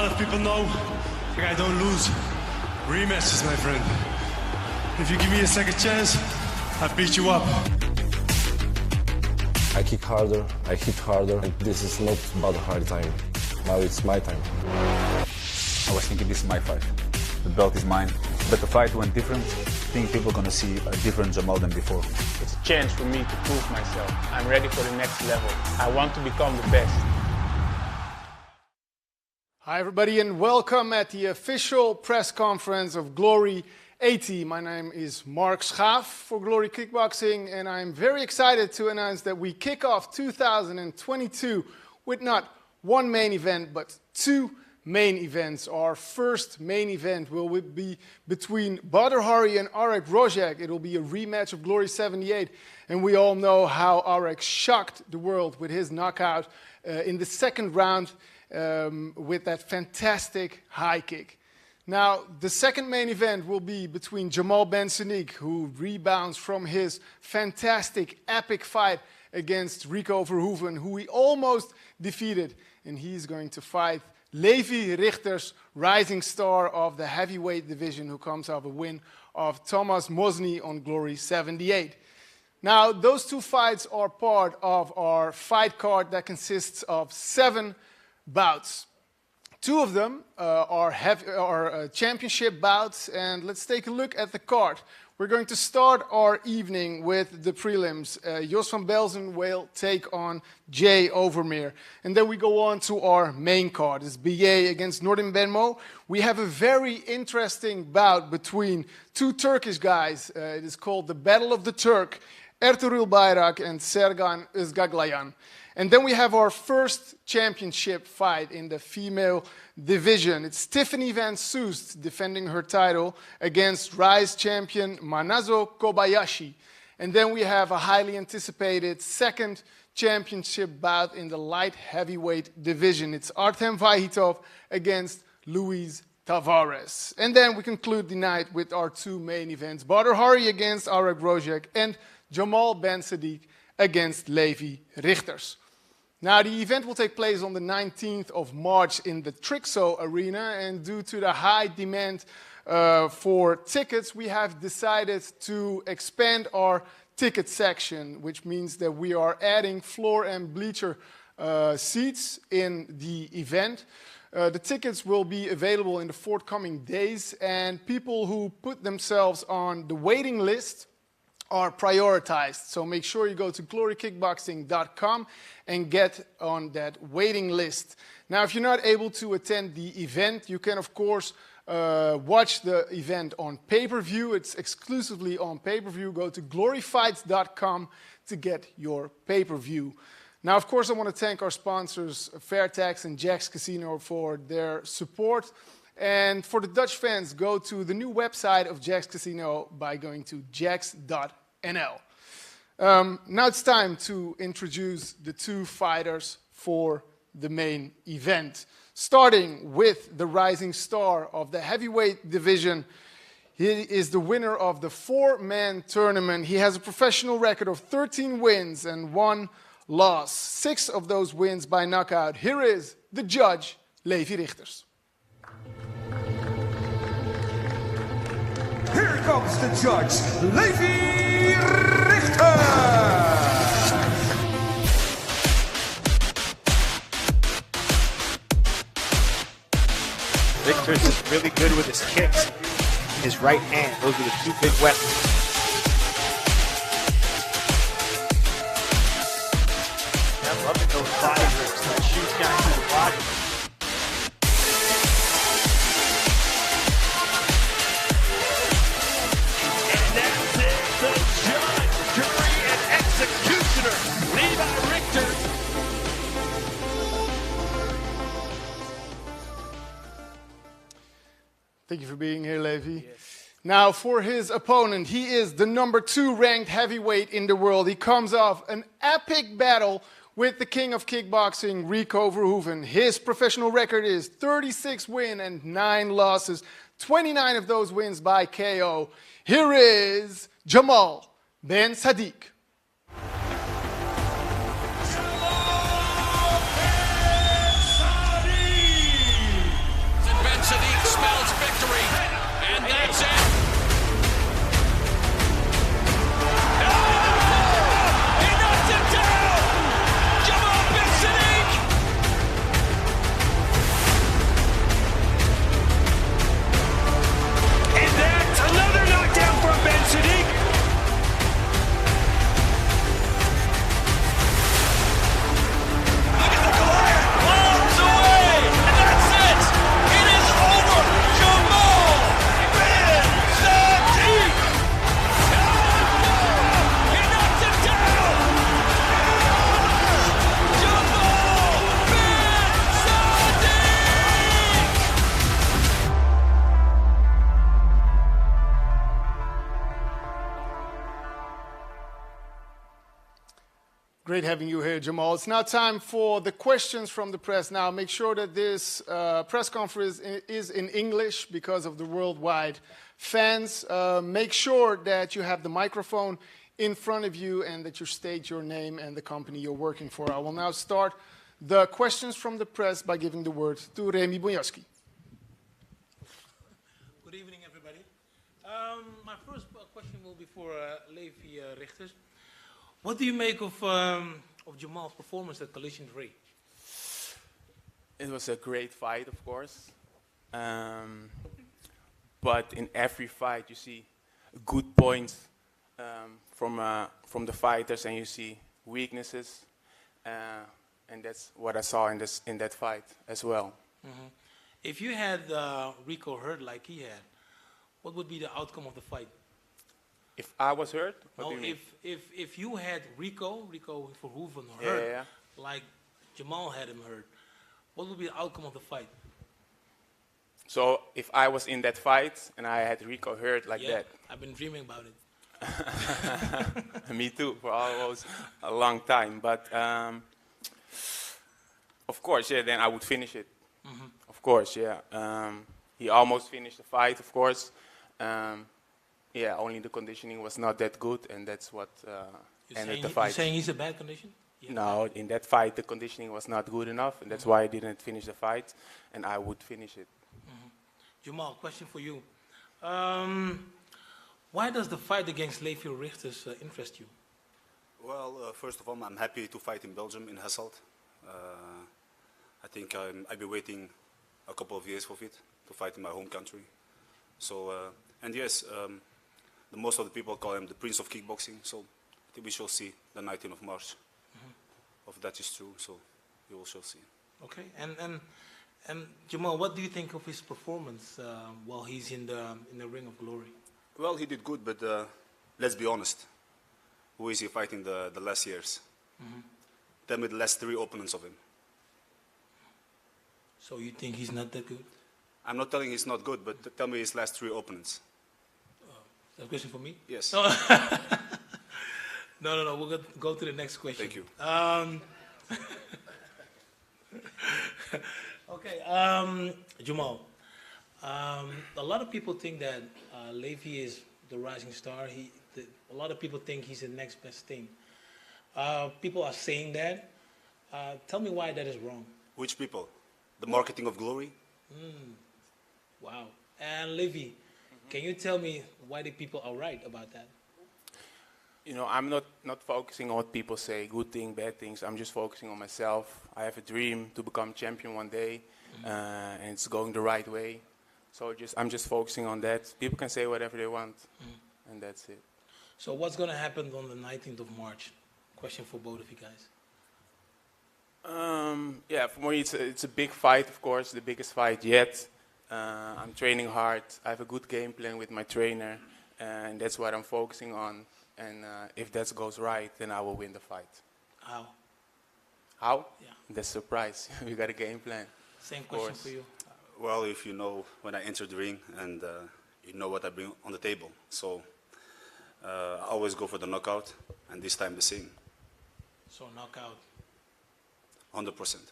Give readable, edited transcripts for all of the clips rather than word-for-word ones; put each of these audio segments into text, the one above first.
lot of people know I don't lose rematches, my friend. If you give me a second chance, I beat you up. I kick harder, I hit harder, and this is not Badr Hari time. Now it's my time. I was thinking this is my fight. The belt is mine. But the fight went different. I think people are going to see a different Jamal than before. It's a chance for me to prove myself. I'm ready for the next level. I want to become the best. Hi everybody and welcome at the official press conference of Glory 80. My name is Mark Schaaf for Glory Kickboxing and I'm very excited to announce that we kick off 2022 with not one main event but two main events. Our first main event will be between Badr Hari and Arkadiusz Wrzosek. It will be a rematch of Glory 78 and we all know how Arkadiusz shocked the world with his knockout in the second round with that fantastic high kick. Now, the second main event will be between Jamal Ben Saddik, who rebounds from his fantastic, epic fight against Rico Verhoeven, who he almost defeated. And he's going to fight Levi Rigters, rising star of the heavyweight division, who comes off a win of Thomas Mosny on Glory 78. Now, those two fights are part of our fight card that consists of 7 bouts. 2 of them are championship bouts, and let's take a look at the card. We're going to start our evening with the prelims. Jos van Belzen will take on Jay Overmeer. And then we go on to our main card. It's BA against Nordin Benmo. We have a very interesting bout between 2 Turkish guys. It is called the Battle of the Turk, Ertuğrul Bayrak and Sergan Özgaglayan. And then we have our first championship fight in the female division. It's Tiffany Van Soest defending her title against Rise champion Manazo Kobayashi. And then we have a highly anticipated second championship bout in the light heavyweight division. It's Artem Vahitov against Luis Tavares. And then we conclude the night with our 2 main events. Badr Hari against Arkadiusz Wrzosek and Jamal Ben Saddik against Levi Rigters. Now, the event will take place on the 19th of March in the Trixo Arena, and due to the high demand for tickets, we have decided to expand our ticket section, which means that we are adding floor and bleacher seats in the event. The tickets will be available in the forthcoming days, and people who put themselves on the waiting list are prioritized. So make sure you go to glorykickboxing.com and get on that waiting list. Now, if you're not able to attend the event, you can, of course, watch the event on pay-per-view. It's exclusively on pay-per-view. Go to gloryfights.com to get your pay-per-view. Now, of course, I want to thank our sponsors, Fairtax and Jack's Casino, for their support. And for the Dutch fans, go to the new website of Jack's Casino by going to jacks.nl. Now it's time to introduce the 2 fighters for the main event. Starting with the rising star of the heavyweight division. He is the winner of the 4-man tournament. He has a professional record of 13 wins and 1 loss. 6 of those wins by knockout. Here is the judge, Levi Rigters. Here comes the judge, Levi Rigters! Rigters is really good with his kicks. His right hand, those are the 2 big weapons. I'm loving those body rips that shoots guys in the body. Levi Rigters. Thank you for being here, Levi. Yes. Now, for his opponent, he is the number 2 ranked heavyweight in the world. He comes off an epic battle with the king of kickboxing, Rico Verhoeven. His professional record is 36 wins and 9 losses, 29 of those wins by KO. Here is Jamal Ben Saddik. Great having you here, Jamal. It's now time for the questions from the press. Now, make sure that this press conference is in English because of the worldwide fans. Make sure that you have the microphone in front of you and that you state your name and the company you're working for. I will now start the questions from the press by giving the word to Remy Bonjasky. Good evening, everybody. My first question will be for Levi Rigters. What do you make of Jamal's performance at Collision 3? It was a great fight, of course. But in every fight, you see good points from the fighters, and you see weaknesses. And that's what I saw in that fight as well. Mm-hmm. If you had Rico hurt like he had, what would be the outcome of the fight? If I was hurt? What no, do you mean? if you had Rico Verhoeven hurt, like Jamal had him hurt, what would be the outcome of the fight? So if I was in that fight and I had Rico hurt like that? I've been dreaming about it. Me too, for almost a long time. But of course, then I would finish it. Mm-hmm. Of course, he almost finished the fight, of course. Only the conditioning was not that good, and that's what ended the fight. You're saying he's a bad condition? No, in that fight, the conditioning was not good enough, and that's why I didn't finish the fight, and I would finish it. Mm-hmm. Jamal, question for you. Why does the fight against Levi Rigters interest you? Well, first of all, I'm happy to fight in Belgium, in Hasselt. I think I've been waiting a couple of years for it, to fight in my home country. So, and yes, most of the people call him the Prince of Kickboxing, so I think we shall see the 19th of March. If that is true, so we will shall see. Okay, and Jamal, what do you think of his performance while he's in the Ring of Glory? Well, he did good, but let's be honest. Who is he fighting the last years? Mm-hmm. Tell me the last 3 opponents of him. So you think he's not that good? I'm not telling he's not good, but tell me his last 3 opponents. Is that a question for me? Yes. No. We'll go to the next question. Thank you. Okay, Jamal. A lot of people think that Levi is the rising star. A lot of people think he's the next best thing. People are saying that. Tell me why that is wrong. Which people? The marketing of glory? Wow. And Levi, can you tell me why the people are right about that? You know, I'm not focusing on what people say, good things, bad things. I'm just focusing on myself. I have a dream to become champion one day, and it's going the right way. So I'm just focusing on that. People can say whatever they want, and that's it. So what's going to happen on the 19th of March? Question for both of you guys. For me, it's a big fight, of course, the biggest fight yet. I'm training hard. I have a good game plan with my trainer, and that's what I'm focusing on. And if that goes right, then I will win the fight. How? How? Yeah. That's a surprise. We got a game plan. Same question for you. Well, if you know when I enter the ring and you know what I bring on the table. So I always go for the knockout, and this time the same. So knockout? 100%. Okay.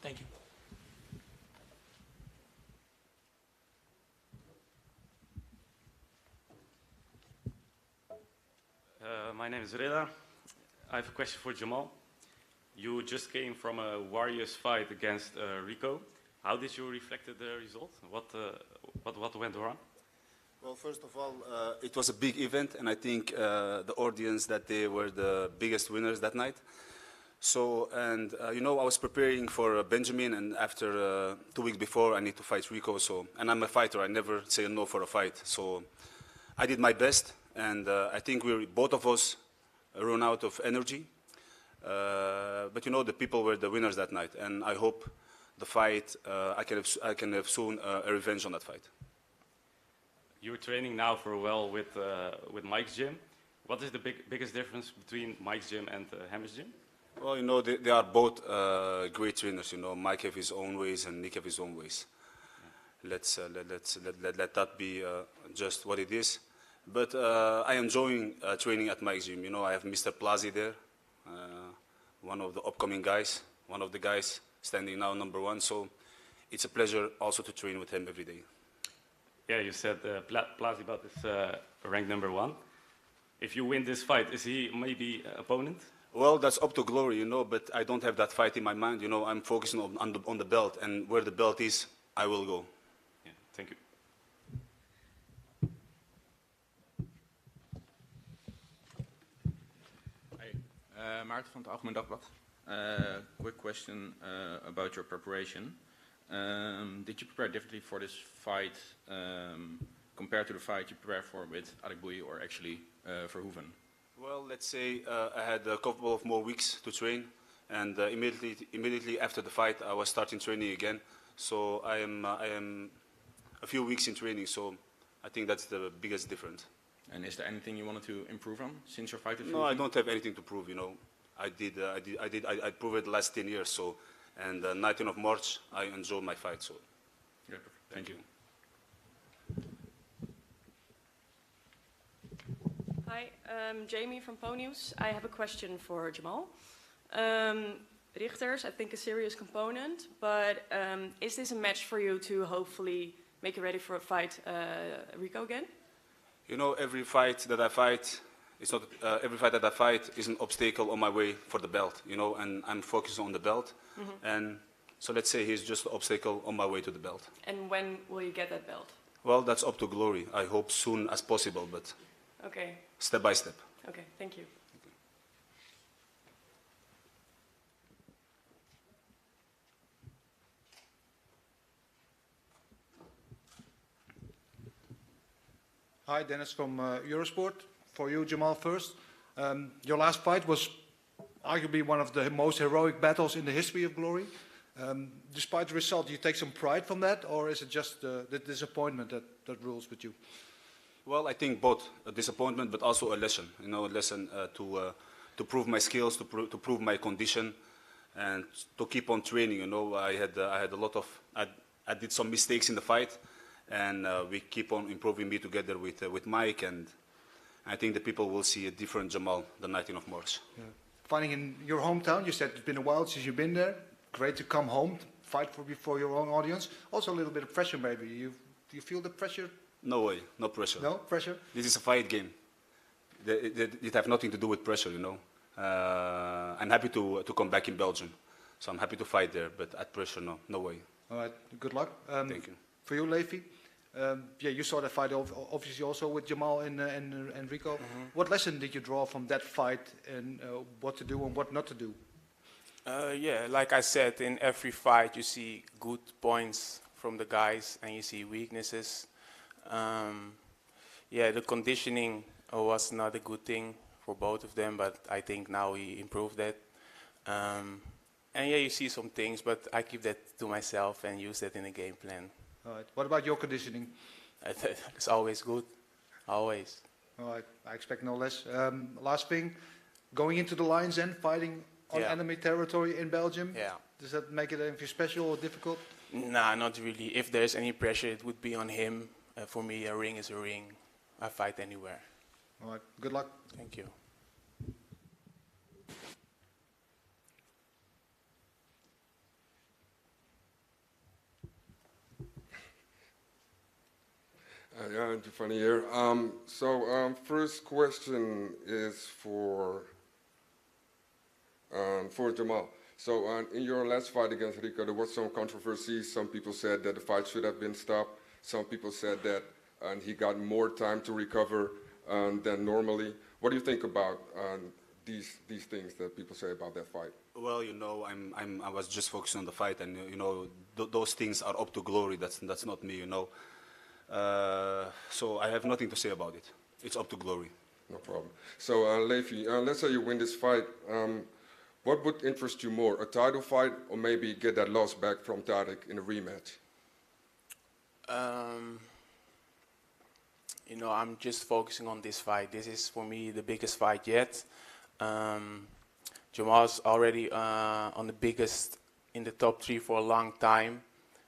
Thank you. My name is Reda. I have a question for Jamal. You just came from a Warriors fight against Rico. How did you reflect the result? What went wrong? Well, first of all, it was a big event, and I think the audience that they were the biggest winners that night. So, and you know, I was preparing for Benjamin, and after 2 weeks before, I need to fight Rico. So, and I'm a fighter. I never say no for a fight. So, I did my best, and I think both of us run out of energy. But you know, the people were the winners that night, and I hope the fight I can have soon a revenge on that fight. You're training now for a while with Mike's gym. What is the biggest difference between Mike's gym and Hammer's gym? Well, you know, they are both great trainers. You know, Mike have his own ways and Nick have his own ways. Yeah. Let that be just what it is. But I am enjoying training at Mike's gym. You know, I have Mr. Plazi there, one of the upcoming guys, one of the guys standing now #1. So it's a pleasure also to train with him every day. Yeah, you said Plasibat is ranked #1. If you win this fight, is he maybe opponent? Well, that's up to Glory, but I don't have that fight in my mind. I'm focusing on the belt, and where the belt is, I will go. Yeah, thank you. Hi, Maarten van het Algemeen Dagblad. Quick question about your preparation. Did you prepare differently for this fight compared to the fight you prepared for with Adekbuy or actually Verhoeven? Well, let's say I had a couple of more weeks to train, and immediately after the fight, I was starting training again. So I am a few weeks in training. So I think that's the biggest difference. And is there anything you wanted to improve on since your fight with No, Verhoeven? I don't have anything to prove. I proved it the last 10 years. So, and 19th of March, I enjoyed my fight. So, yeah, thank you. Hi, Jamie from Po News. I have a question for Jamal. Rigters, I think a serious component, but is this a match for you to hopefully make you ready for a fight Rico again? Every fight that I fight, every fight that I fight is an obstacle on my way for the belt. And I'm focused on the belt, and so let's say he's just an obstacle on my way to the belt. And when will you get that belt? Well, that's up to Glory. I hope soon as possible, but Okay. step by step. Okay, thank you. Hi, Dennis from Eurosport. For you, Jamal, first. Your last fight was arguably one of the most heroic battles in the history of Glory. Despite the result, do you take some pride from that, or is it just the disappointment that rules with you? Well, I think both a disappointment, but also a lesson. A lesson to prove my skills, to prove my condition, and to keep on training. I had a lot of I did some mistakes in the fight, and we keep on improving me together with Mike, and I think the people will see a different Jamal the 19th of March. Yeah. Fighting in your hometown, you said it's been a while since you've been there. Great to come home, fight before your own audience. Also a little bit of pressure, maybe. Do you feel the pressure? No way, no pressure. No pressure? This is a fight game. It has nothing to do with pressure, I'm happy to come back in Belgium, so I'm happy to fight there. But at pressure, no way. All right, good luck. Thank you. For you, Levi, you saw that fight obviously also with Jamal and Rico. What lesson did you draw from that fight, and what to do and what not to do? Yeah, like I said, in every fight you see good points from the guys and you see weaknesses. Yeah, the conditioning was not a good thing for both of them, but I think now we improved that. And yeah, you see some things, but I keep that to myself and use that in the game plan. All right. What about your conditioning? It's always good, always. All right, I expect no less. Last thing, going into the Lions Den, fighting on enemy territory in Belgium. Yeah. Does that make it anything special or difficult? Nah, not really. If there's any pressure, it would be on him. For me, a ring is a ring. I fight anywhere. All right, good luck. Thank you. Yeah, Giovanni here. First question is for Jamal. So in your last fight against Rico, there was some controversy. Some people said that the fight should have been stopped. Some people said that he got more time to recover than normally. What do you think about these things that people say about that fight? Well, I was just focusing on the fight, and those things are up to Glory. That's not me, So I have nothing to say about it. It's up to Glory. No problem. So Levi, let's say you win this fight. What would interest you more, a title fight or maybe get that loss back from Tarek in a rematch? I'm just focusing on this fight. This is for me the biggest fight yet. Jamal's already on the biggest in the top 3 for a long time.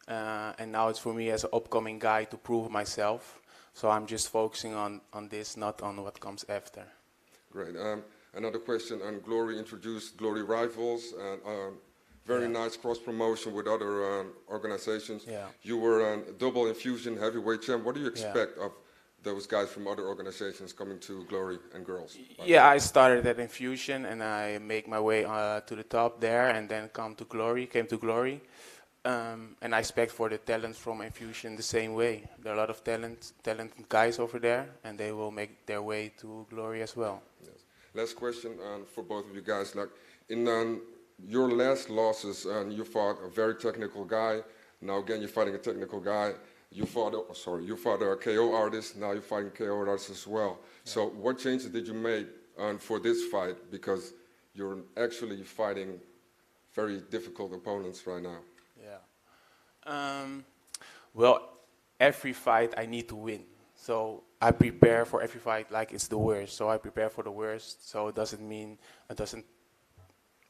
And now it's for me as an upcoming guy to prove myself. So I'm just focusing on this, not on what comes after. Great. Another question, and Glory introduced Glory Rivals, and very nice cross-promotion with other organizations. Yeah. You were a double infusion heavyweight champ. What do you expect of those guys from other organizations coming to Glory and girls? Yeah, I started at Infusion and I make my way to the top there and then came to Glory. And I expect for the talent from Infusion the same way. There are a lot of talented guys over there and they will make their way to Glory as well. Yes. Last question for both of you guys. Like in your last losses, you fought a very technical guy. Now again, you're fighting a technical guy. You fought a KO artist. Now you're fighting KO artists as well. Yeah. So what changes did you make for this fight? Because you're actually fighting very difficult opponents right now. Yeah. Well, every fight I need to win. So I prepare for every fight like it's the worst. So I prepare for the worst. So it doesn't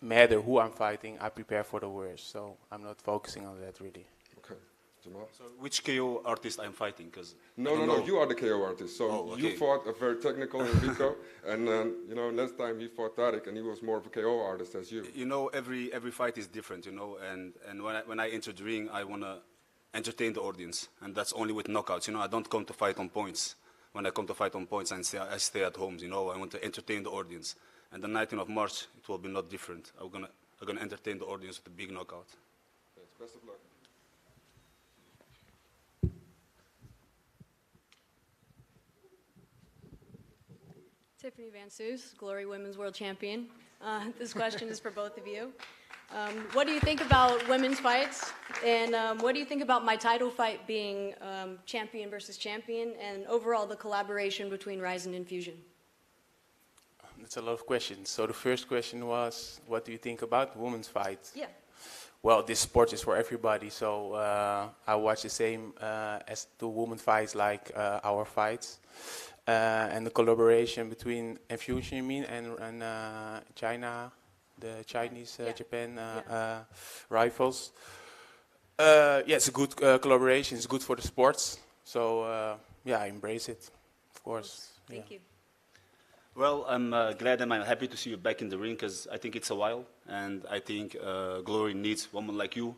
matter who I'm fighting. I prepare for the worst. So I'm not focusing on that really. Okay. Jamal? So which KO artist I'm fighting? Because no, you are the KO artist. So you fought a very technical Enrico, and you know, last time he fought Tariq, and he was more of a KO artist as you. You know, every fight is different, you know, and when I enter the ring, I want to entertain the audience, and that's only with knockouts. You know, I don't come to fight on points. When I come to fight on points, I stay at home. You know, I want to entertain the audience. And the 19th of March, it will be not different. I'm gonna entertain the audience with a big knockout. Thanks. Best of luck. Tiffany Van Soos, Glory Women's World Champion. This question is for both of you. What do you think about women's fights? And what do you think about my title fight being champion versus champion, and overall the collaboration between Rise and Infusion? That's a lot of questions. So the first question was, what do you think about women's fights? Yeah. Well, this sport is for everybody, so I watch the same as the women fights like our fights. And the collaboration between Infusion, you mean, and China, the Chinese, Japan rivals. Yeah, it's a good collaboration. It's good for the sports. So yeah, I embrace it, of course. Thank you. Well, I'm glad and I'm happy to see you back in the ring, because I think it's a while, and I think Glory needs women like you.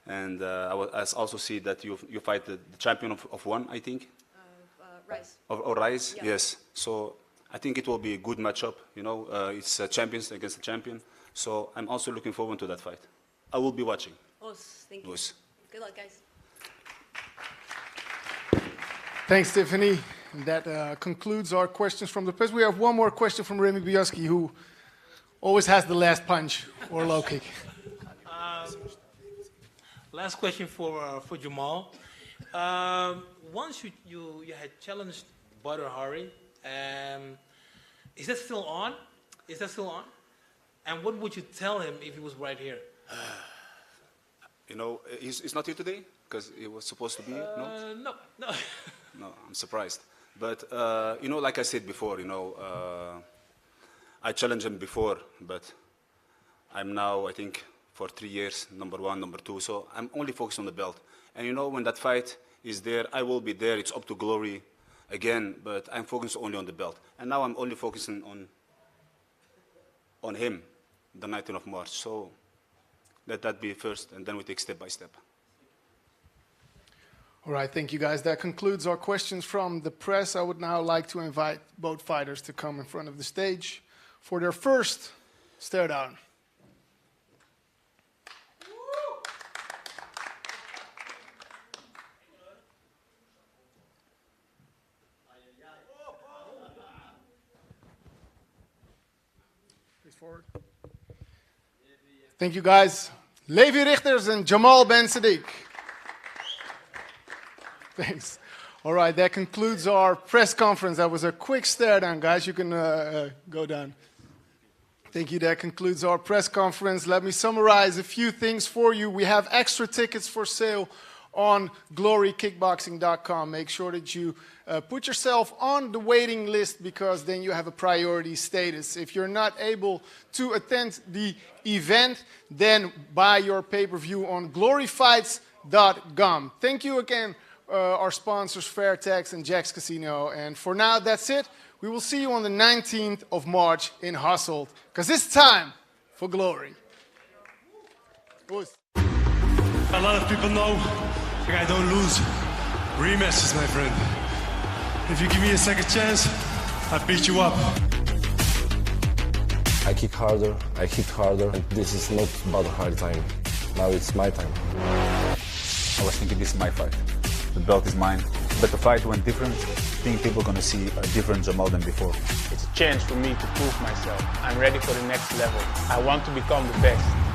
And I also see that you fight the champion of one, I think. Rise. Or Rise, yeah. Yes. So I think it will be a good matchup. You know, it's champions against a champion. So I'm also looking forward to that fight. I will be watching. Thank you. Good luck, guys. Thanks, Tiffany. And that concludes our questions from the press. We have one more question from Remy Bioski, who always has the last punch or low kick. Last question for Jamal. Once you had challenged Badr Hari, is that still on? Is that still on? And what would you tell him if he was right here? You know, he's not here today because he was supposed to be. No. No, I'm surprised. But you know, like I said before, you know, I challenged him before, but I'm now, I think, for 3 years, number one, number two. So I'm only focused on the belt. And you know, when that fight is there, I will be there. It's up to Glory again, but I'm focused only on the belt. And now I'm only focusing on him, the 19th of March. So let that be first, and then we take step by step. All right, thank you guys. That concludes our questions from the press. I would now like to invite both fighters to come in front of the stage for their first stare down. Please forward. Thank you guys. Levi Rigters and Jamal Ben Saddik. Thanks. All right, that concludes our press conference. That was a quick stare down, guys. You can go down. Thank you. That concludes our press conference. Let me summarize a few things for you. We have extra tickets for sale on glorykickboxing.com. Make sure that you put yourself on the waiting list, because then you have a priority status. If you're not able to attend the event, then buy your pay-per-view on gloryfights.com. Thank you again, our sponsors, Fairtex and Jack's Casino. And for now, that's it. We will see you on the 19th of March in Hasselt, because it's time for glory. A lot of people know I don't lose rematches, my friend. If you give me a second chance, I beat you up. I kick harder, I hit harder, and this is not Badr Hari time. Now it's my time. I was thinking this is my fight. The belt is mine. But the fight went different. I think people are going to see a different Jamal than before. It's a chance for me to prove myself. I'm ready for the next level. I want to become the best.